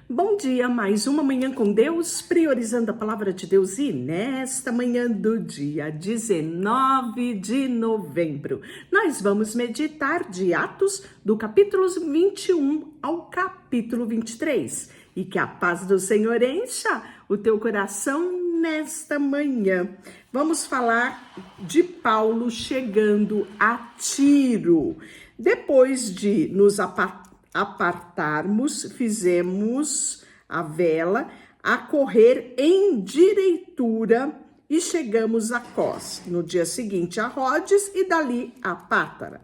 Bom dia, mais uma manhã com Deus, priorizando a palavra de Deus. E nesta manhã do dia 19 de novembro, nós vamos meditar de Atos, do capítulo 21 ao capítulo 23. E que a paz do Senhor encha o teu coração nesta manhã. Vamos falar de Paulo chegando a Tiro. Depois de nos apartarmos, fizemos a vela a correr em direitura e chegamos a Cós. No dia seguinte a Rodes e dali a Pátara.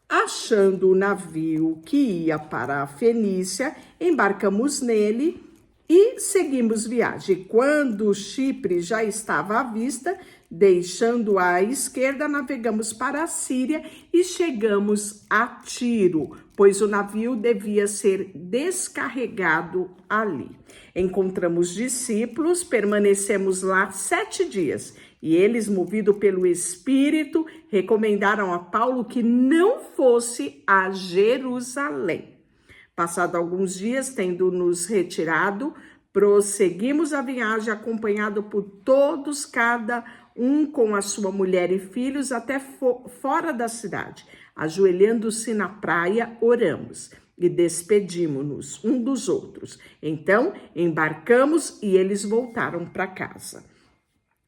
Achando o navio que ia para a Fenícia, embarcamos nele e seguimos viagem. Quando Chipre já estava à vista, deixando à esquerda, navegamos para a Síria e chegamos a Tiro, pois o navio devia ser descarregado ali. Encontramos discípulos, permanecemos lá 7 dias, e eles, movidos pelo Espírito, recomendaram a Paulo que não fosse a Jerusalém. Passado alguns dias, tendo nos retirado, prosseguimos a viagem acompanhado por todos, cada um com a sua mulher e filhos, até fora da cidade. Ajoelhando-se na praia, oramos e despedimos-nos um dos outros. Então, embarcamos e eles voltaram para casa.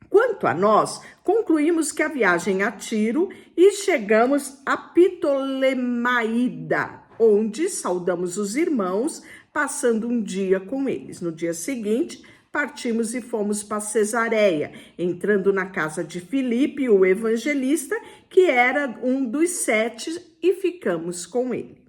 Quanto a nós, concluímos que a viagem a Tiro e chegamos a Ptolemaida, onde saudamos os irmãos, passando um dia com eles. No dia seguinte, partimos e fomos para Cesareia, entrando na casa de Filipe, o evangelista, que era um dos 7, e ficamos com ele.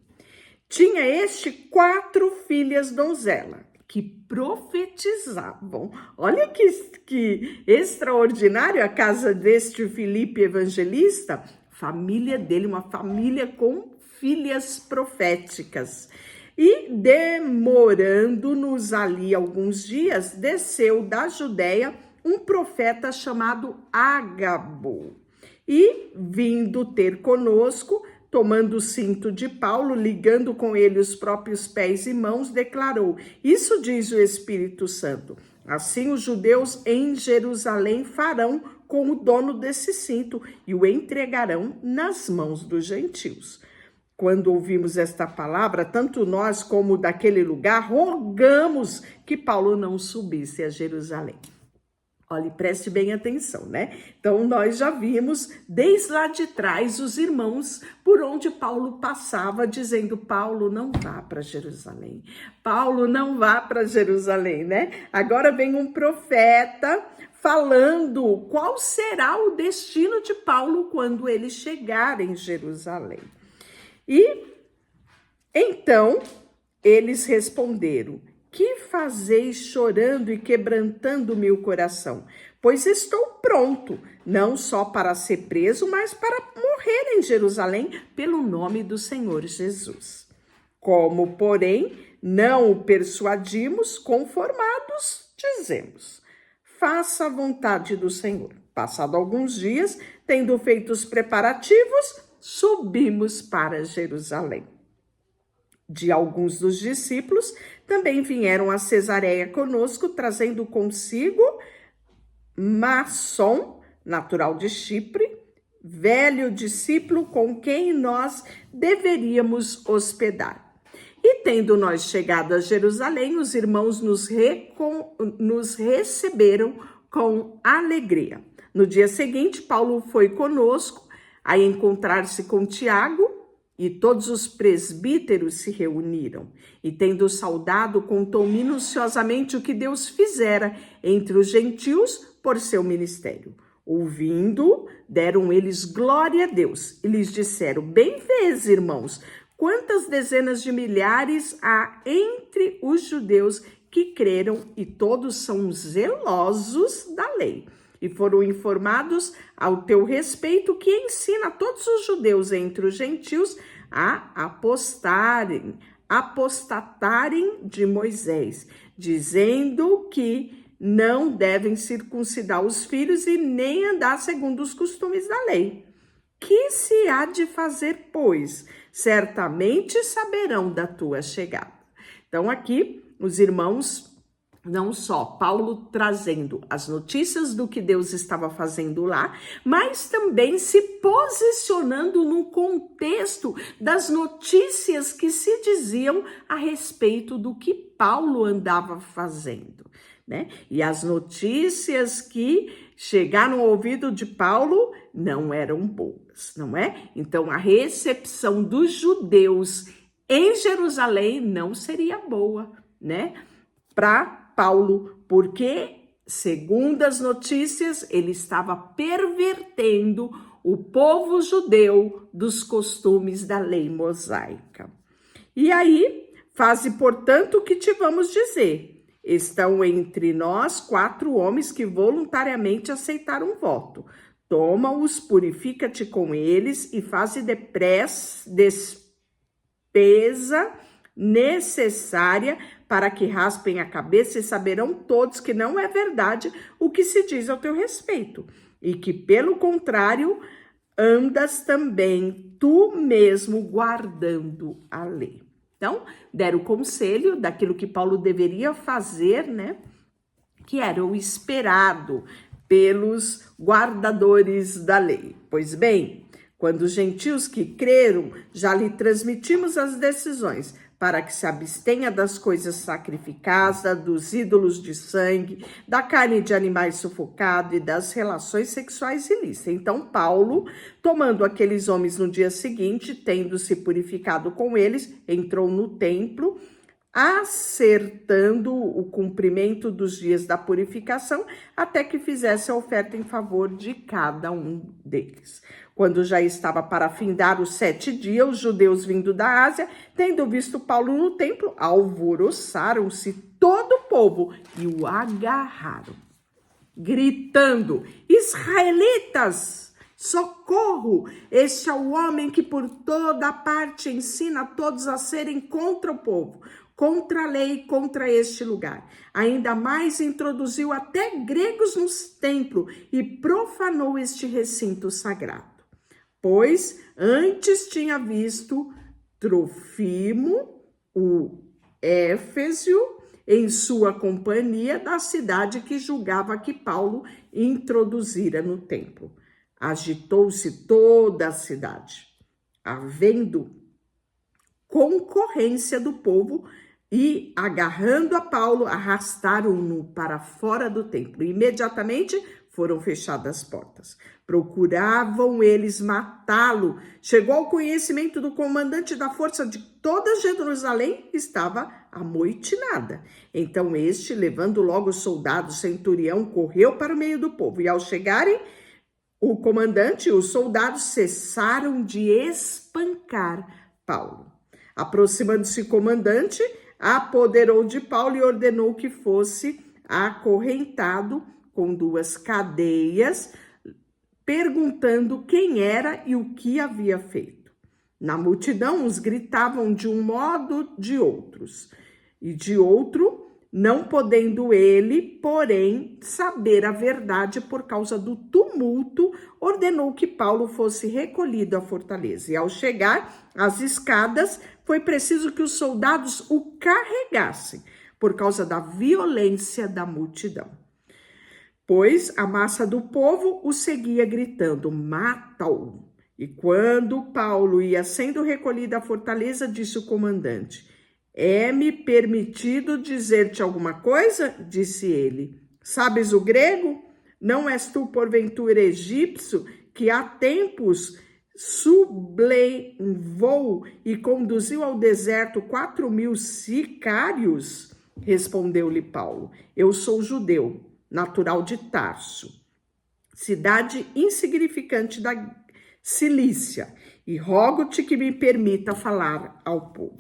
Tinha este 4 filhas donzela, que profetizavam. Olha que extraordinário a casa deste Filipe evangelista, família dele, uma família com filhas proféticas. E demorando-nos ali alguns dias, desceu da Judéia um profeta chamado Ágabo. E vindo ter conosco, tomando o cinto de Paulo, ligando com ele os próprios pés e mãos, declarou: isso diz o Espírito Santo. Assim os judeus em Jerusalém farão com o dono desse cinto e o entregarão nas mãos dos gentios. Quando ouvimos esta palavra, tanto nós como daquele lugar, rogamos que Paulo não subisse a Jerusalém. Olhe, preste bem atenção, né? Então, nós já vimos desde lá de trás os irmãos por onde Paulo passava, dizendo: Paulo, não vá para Jerusalém. Paulo, não vá para Jerusalém, né? Agora vem um profeta falando qual será o destino de Paulo quando ele chegar em Jerusalém. E então eles responderam: que fazeis chorando e quebrantando meu coração? Pois estou pronto, não só para ser preso, mas para morrer em Jerusalém pelo nome do Senhor Jesus. Como, porém, não o persuadimos, conformados, dizemos: faça a vontade do Senhor. Passado alguns dias, tendo feito os preparativos, subimos para Jerusalém. De alguns dos discípulos também vieram a Cesareia conosco, trazendo consigo Mnason, natural de Chipre, velho discípulo com quem nós deveríamos hospedar. E tendo nós chegado a Jerusalém, os irmãos nos receberam com alegria. No dia seguinte, Paulo foi conosco a encontrar-se com Tiago, e todos os presbíteros se reuniram. E tendo saudado, contou minuciosamente o que Deus fizera entre os gentios por seu ministério. Ouvindo, deram eles glória a Deus e lhes disseram: bem vês, irmãos, quantas dezenas de milhares há entre os judeus que creram, e todos são zelosos da lei. E foram informados ao teu respeito que ensina a todos os judeus entre os gentios a apostatarem de Moisés, dizendo que não devem circuncidar os filhos e nem andar segundo os costumes da lei. Que se há de fazer, pois? Certamente saberão da tua chegada. Então aqui os irmãos, não só Paulo trazendo as notícias do que Deus estava fazendo lá, mas também se posicionando no contexto das notícias que se diziam a respeito do que Paulo andava fazendo, né? E as notícias que chegaram ao ouvido de Paulo não eram boas, não é? Então a recepção dos judeus em Jerusalém não seria boa, né? Para Paulo, porque, segundo as notícias, ele estava pervertendo o povo judeu dos costumes da lei mosaica. E aí, faze, portanto, o que te vamos dizer. Estão entre nós 4 homens que voluntariamente aceitaram o voto. Toma-os, purifica-te com eles e faze despesa necessária para que raspem a cabeça e saberão todos que não é verdade o que se diz ao teu respeito, e que, pelo contrário, andas também tu mesmo guardando a lei. Então, deram o conselho daquilo que Paulo deveria fazer, né? Que era o esperado pelos guardadores da lei. Pois bem, quando os gentios que creram, já lhe transmitimos as decisões, para que se abstenha das coisas sacrificadas, dos ídolos de sangue, da carne de animais sufocados e das relações sexuais ilícitas. Então, Paulo, tomando aqueles homens no dia seguinte, tendo se purificado com eles, entrou no templo, acertando o cumprimento dos dias da purificação, até que fizesse a oferta em favor de cada um deles. Quando já estava para findar os 7 dias, os judeus vindo da Ásia, tendo visto Paulo no templo, alvoroçaram-se todo o povo e o agarraram, gritando: israelitas, socorro! Este é o homem que por toda parte ensina a todos a serem contra o povo, contra a lei, contra este lugar. Ainda mais introduziu até gregos no templo e profanou este recinto sagrado. Pois antes tinha visto Trofimo, o Éfesio, em sua companhia da cidade que julgava que Paulo introduzira no templo. Agitou-se toda a cidade, havendo concorrência do povo, e, agarrando a Paulo, arrastaram-no para fora do templo. Imediatamente foram fechadas as portas. Procuravam eles matá-lo. Chegou ao conhecimento do comandante da força de toda Jerusalém, estava amoitinada. Então este, levando logo o soldado centurião, correu para o meio do povo. E ao chegarem, o comandante e os soldados cessaram de espancar Paulo. Aproximando-se o comandante, apoderou de Paulo e ordenou que fosse acorrentado com 2 cadeias, perguntando quem era e o que havia feito. Na multidão, uns gritavam de um modo de outros, e de outro, não podendo ele, porém, saber a verdade por causa do tumulto, ordenou que Paulo fosse recolhido à fortaleza. E ao chegar às escadas, foi preciso que os soldados o carregassem, por causa da violência da multidão. Pois a massa do povo o seguia gritando: mata-o! E quando Paulo ia sendo recolhido à fortaleza, disse o comandante: é-me permitido dizer-te alguma coisa? Disse ele. Sabes o grego? Não és tu, porventura, egípcio, que há tempos sublevou e conduziu ao deserto 4.000 sicários? Respondeu-lhe Paulo: eu sou judeu, natural de Tarso, cidade insignificante da Cilícia, e rogo-te que me permita falar ao povo.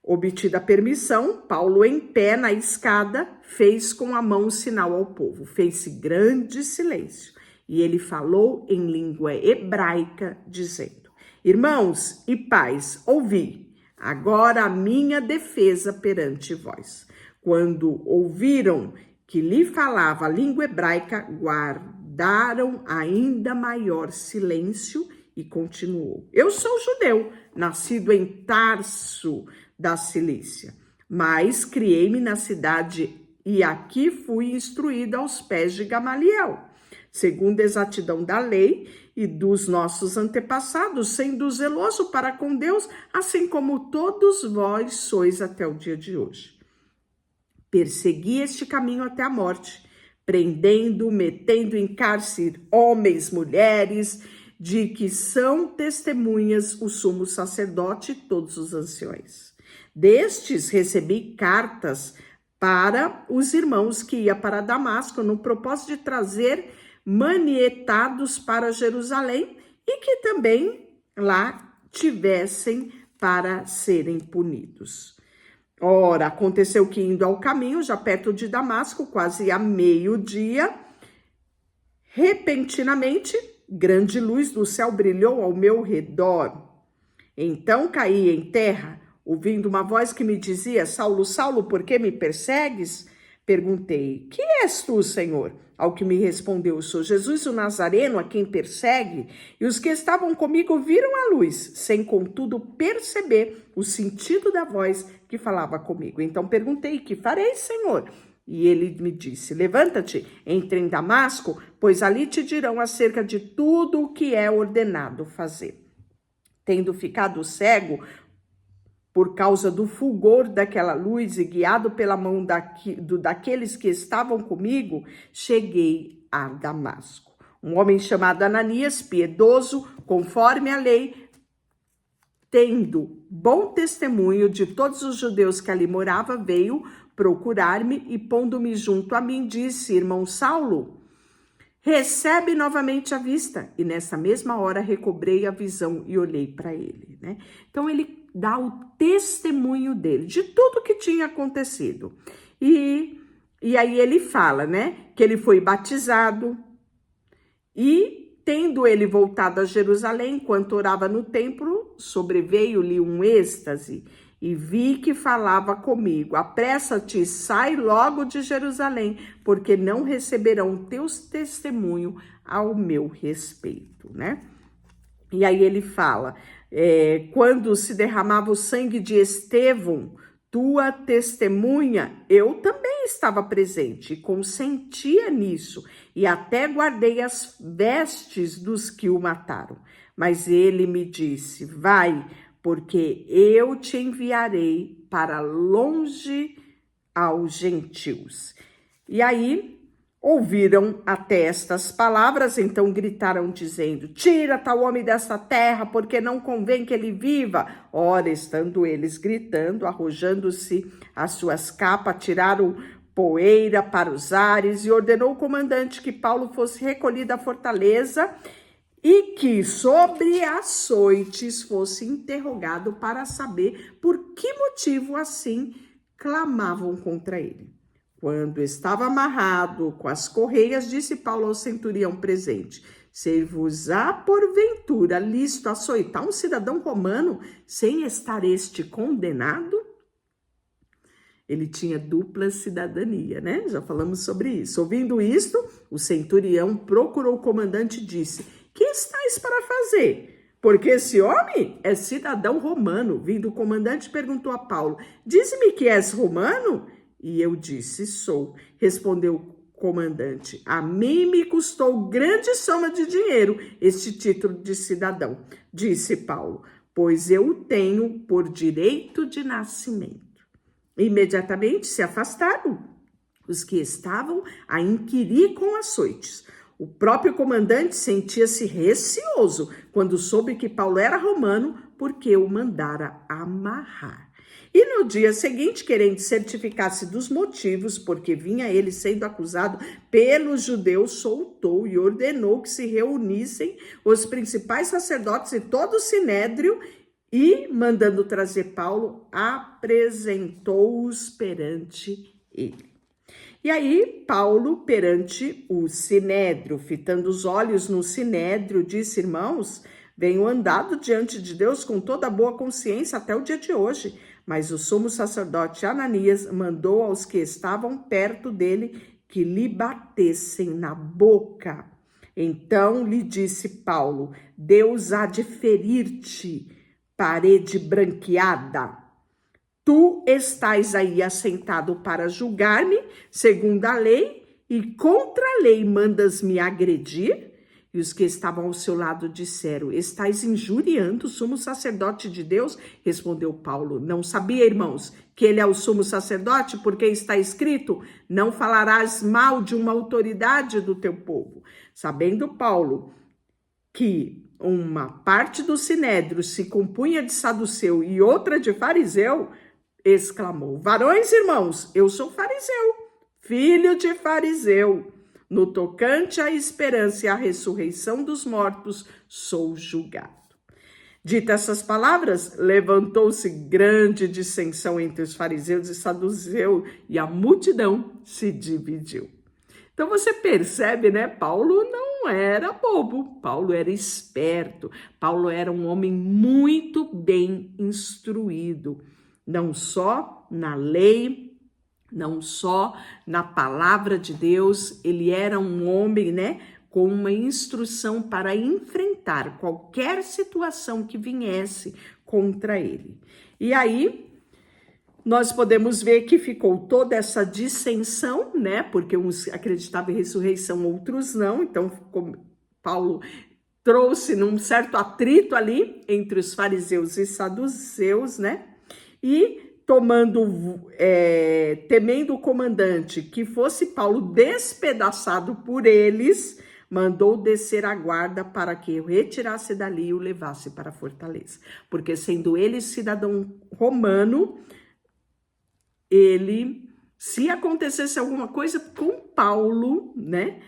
Obtida a permissão, Paulo, em pé na escada, fez com a mão um sinal ao povo. Fez-se grande silêncio, e ele falou em língua hebraica, dizendo: irmãos e pais, ouvi agora a minha defesa perante vós. Quando ouviram que lhe falava a língua hebraica, guardaram ainda maior silêncio, e continuou: eu sou judeu, nascido em Tarso da Cilícia. mas criei-me na cidade e aqui fui instruída aos pés de Gamaliel, segundo a exatidão da lei e dos nossos antepassados, sendo zeloso para com Deus, assim como todos vós sois até o dia de hoje. Persegui este caminho até a morte, prendendo, metendo em cárcere homens, mulheres, de que são testemunhas o sumo sacerdote e todos os anciões. Destes recebi cartas para os irmãos que ia para Damasco, no propósito de trazer manietados para Jerusalém e que também lá tivessem para serem punidos. Ora, aconteceu que indo ao caminho, já perto de Damasco, quase a meio-dia, repentinamente, grande luz do céu brilhou ao meu redor. Então caí em terra, ouvindo uma voz que me dizia: Saulo, Saulo, por que me persegues? Perguntei: que és tu, Senhor? Ao que me respondeu: sou Jesus o Nazareno, a quem persegue. E os que estavam comigo viram a luz, sem contudo perceber o sentido da voz que falava comigo. Então perguntei: que farei, Senhor? E ele me disse: levanta-te, entre em Damasco, pois ali te dirão acerca de tudo o que é ordenado fazer. Tendo ficado cego por causa do fulgor daquela luz e guiado pela mão daqueles que estavam comigo, cheguei a Damasco. Um homem chamado Ananias, piedoso, conforme a lei, tendo bom testemunho de todos os judeus que ali moravam, veio procurar-me e, pondo-me junto a mim, disse: irmão Saulo, recebe novamente a vista. E nessa mesma hora recobrei a visão e olhei para ele, né? Então ele dá o testemunho dele, de tudo que tinha acontecido. E aí ele fala, né, que ele foi batizado e, tendo ele voltado a Jerusalém, enquanto orava no templo, sobreveio-lhe um êxtase e vi que falava comigo: apressa-te, sai logo de Jerusalém, porque não receberão teus testemunho ao meu respeito, né? E aí ele fala, quando se derramava o sangue de Estevão, tua testemunha, eu também estava presente e consentia nisso, e até guardei as vestes dos que o mataram. Mas ele me disse: vai, porque eu te enviarei para longe aos gentios. E aí ouviram até estas palavras, então gritaram dizendo: tira tal homem desta terra, porque não convém que ele viva. Ora, estando eles gritando, arrojando-se as suas capas, tiraram poeira para os ares e ordenou o comandante que Paulo fosse recolhido à fortaleza e que sobre açoites fosse interrogado para saber por que motivo assim clamavam contra ele. Quando estava amarrado com as correias, disse Paulo ao centurião presente: ser-vos-á porventura lícito açoitar um cidadão romano sem estar este condenado? Ele tinha dupla cidadania, né? Já falamos sobre isso. Ouvindo isto, o centurião procurou o comandante e disse: que estáis para fazer? Porque esse homem é cidadão romano. Vindo o comandante, perguntou a Paulo: dize-me que és romano? E eu disse: sou. Respondeu o comandante: a mim me custou grande soma de dinheiro este título de cidadão. Disse Paulo: pois eu o tenho por direito de nascimento. Imediatamente se afastaram os que estavam a inquirir com açoites. O próprio comandante sentia-se receoso quando soube que Paulo era romano, porque o mandara amarrar. E no dia seguinte, querendo certificar-se dos motivos, porque vinha ele sendo acusado pelos judeus, soltou e ordenou que se reunissem os principais sacerdotes e todo o sinédrio, e, mandando trazer Paulo, apresentou-os perante ele. E aí, Paulo, perante o sinédrio, fitando os olhos no sinédrio, disse: irmãos, venho andado diante de Deus com toda boa consciência até o dia de hoje. Mas o sumo sacerdote Ananias mandou aos que estavam perto dele que lhe batessem na boca. Então lhe disse Paulo: Deus há de ferir-te, parede branqueada. Tu estás aí assentado para julgar-me, segundo a lei, e contra a lei mandas me agredir? E os que estavam ao seu lado disseram: Estais injuriando o sumo sacerdote de Deus? Respondeu Paulo: Não sabia, irmãos, que ele é o sumo sacerdote, porque está escrito: Não falarás mal de uma autoridade do teu povo. Sabendo Paulo que uma parte do sinédrio se compunha de saduceu e outra de fariseu, exclamou: Varões, irmãos, eu sou fariseu, filho de fariseu. No tocante à esperança e à ressurreição dos mortos, sou julgado. Ditas essas palavras, levantou-se grande dissensão entre os fariseus e saduceus, e a multidão se dividiu. Então você percebe, né? Paulo não era bobo, Paulo era esperto, Paulo era um homem muito bem instruído, não só na lei, não só na palavra de Deus, ele era um homem, né, com uma instrução para enfrentar qualquer situação que viesse contra ele. E aí, nós podemos ver que ficou toda essa dissensão, né, porque uns acreditavam em ressurreição, outros não, então Paulo trouxe num certo atrito ali entre os fariseus e saduceus, né, e temendo o comandante que fosse Paulo despedaçado por eles, mandou descer a guarda para que o retirasse dali e o levasse para a fortaleza. Porque sendo ele cidadão romano, se acontecesse alguma coisa com Paulo, né,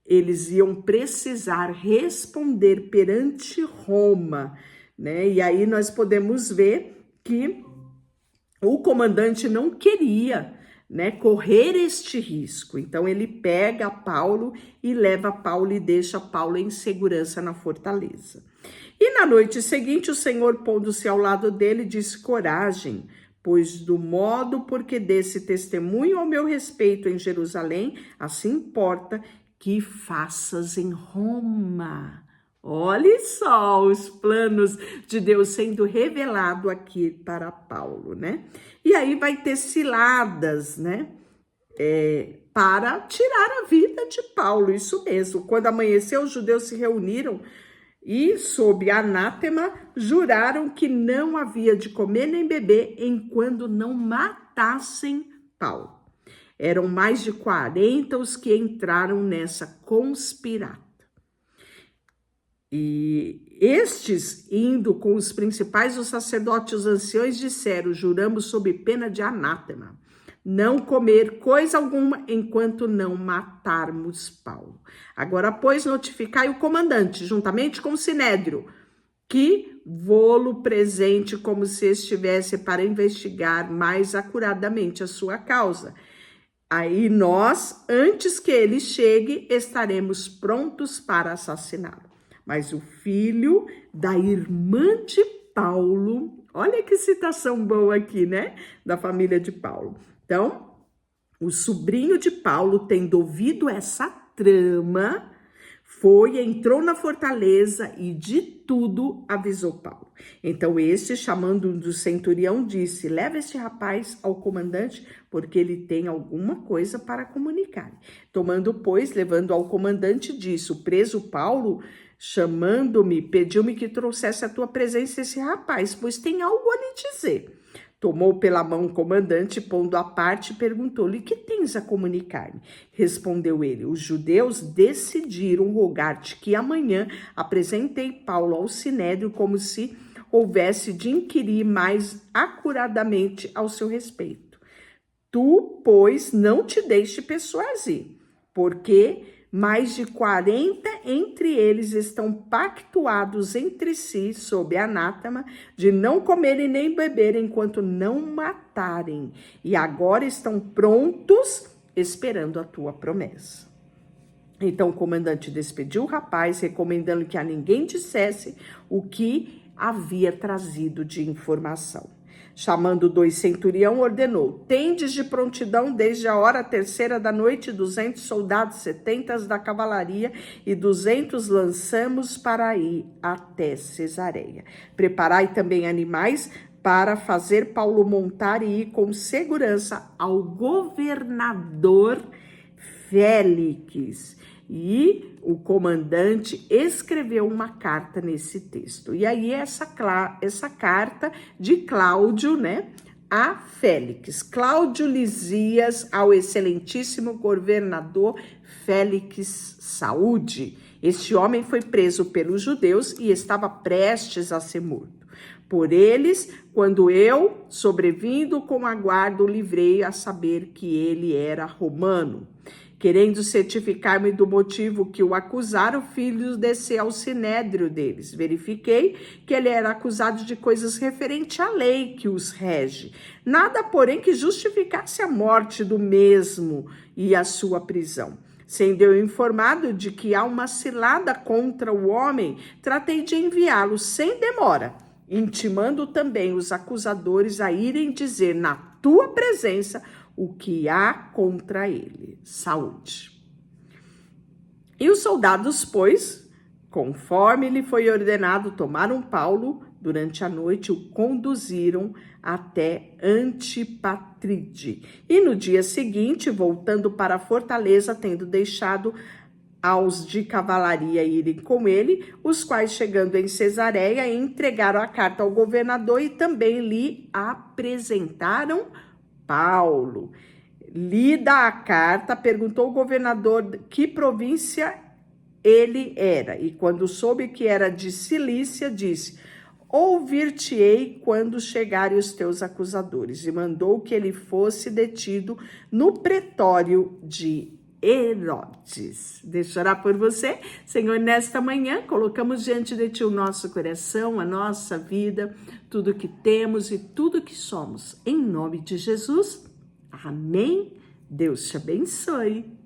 eles iam precisar responder perante Roma, né? E aí nós podemos ver que o comandante não queria, né, correr este risco. Então ele pega Paulo e leva Paulo e deixa Paulo em segurança na fortaleza. E na noite seguinte o Senhor, pondo-se ao lado dele, disse: Coragem, pois do modo porque desse testemunho ao meu respeito em Jerusalém, assim importa que faças em Roma. Olha só os planos de Deus sendo revelado aqui para Paulo, né? E aí vai ter ciladas, né? Para tirar a vida de Paulo, isso mesmo. Quando amanheceu, os judeus se reuniram e, sob anátema, juraram que não havia de comer nem beber enquanto não matassem Paulo. Eram mais de 40 os que entraram nessa conspirata. E estes, indo com os principais, os sacerdotes e os anciões, disseram: Juramos sob pena de anátema, não comer coisa alguma enquanto não matarmos Paulo. Agora, pois, notificai o comandante, juntamente com o sinédrio, que vô-lo presente como se estivesse para investigar mais acuradamente a sua causa. Aí nós, antes que ele chegue, estaremos prontos para assassiná-lo. Mas o filho da irmã de Paulo, olha que citação boa aqui, né? Da família de Paulo. Então, o sobrinho de Paulo, tendo ouvido essa trama, entrou na fortaleza e de tudo avisou Paulo. Então este, chamando um do centurião, disse: Leva este rapaz ao comandante, porque ele tem alguma coisa para comunicar. Tomando, pois, levando ao comandante, disse: O preso Paulo, chamando-me, pediu-me que trouxesse à tua presença esse rapaz, pois tem algo a lhe dizer. Tomou pela mão o comandante, pondo à parte, perguntou-lhe: Que tens a comunicar-me? Respondeu ele: Os judeus decidiram rogar-te que amanhã apresentei Paulo ao sinédrio, como se houvesse de inquirir mais acuradamente ao seu respeito. Tu, pois, não te deixe persuadir, porque mais de 40 entre eles estão pactuados entre si, sob anátema, de não comerem nem beberem enquanto não matarem, e agora estão prontos, esperando a tua promessa. Então o comandante despediu o rapaz, recomendando que a ninguém dissesse o que havia trazido de informação. Chamando 2 centurião, ordenou: Tendes de prontidão desde a hora 3ª da noite 200 soldados, 70 da cavalaria e 200 lançamos para ir até Cesareia. Preparai também animais para fazer Paulo montar e ir com segurança ao governador Félix. E o comandante escreveu uma carta nesse texto. E aí essa carta de Cláudio, né, a Félix. Cláudio Lisias ao excelentíssimo governador Félix Saúde. Este homem foi preso pelos judeus e estava prestes a ser morto por eles, quando eu, sobrevindo com a guarda, o livrei a saber que ele era romano. Querendo certificar-me do motivo que o acusaram, fiz descer ao sinédrio deles. Verifiquei que ele era acusado de coisas referentes à lei que os rege. Nada, porém, que justificasse a morte do mesmo e a sua prisão. Sendo eu informado de que há uma cilada contra o homem, tratei de enviá-lo sem demora, intimando também os acusadores a irem dizer na tua presença o que há contra ele. Saúde. E os soldados, pois, conforme lhe foi ordenado, tomaram Paulo durante a noite, o conduziram até Antipatride. E no dia seguinte, voltando para a fortaleza, tendo deixado aos de cavalaria irem com ele, os quais, chegando em Cesareia, entregaram a carta ao governador e também lhe apresentaram Paulo. Lida a carta, perguntou o governador que província ele era, e quando soube que era de Cilícia, disse: ouvir-te-ei quando chegarem os teus acusadores, e mandou que ele fosse detido no pretório de Herodes. Deixa eu orar por você. Senhor, nesta manhã colocamos diante de ti o nosso coração, a nossa vida, tudo que temos e tudo que somos. Em nome de Jesus, amém. Deus te abençoe.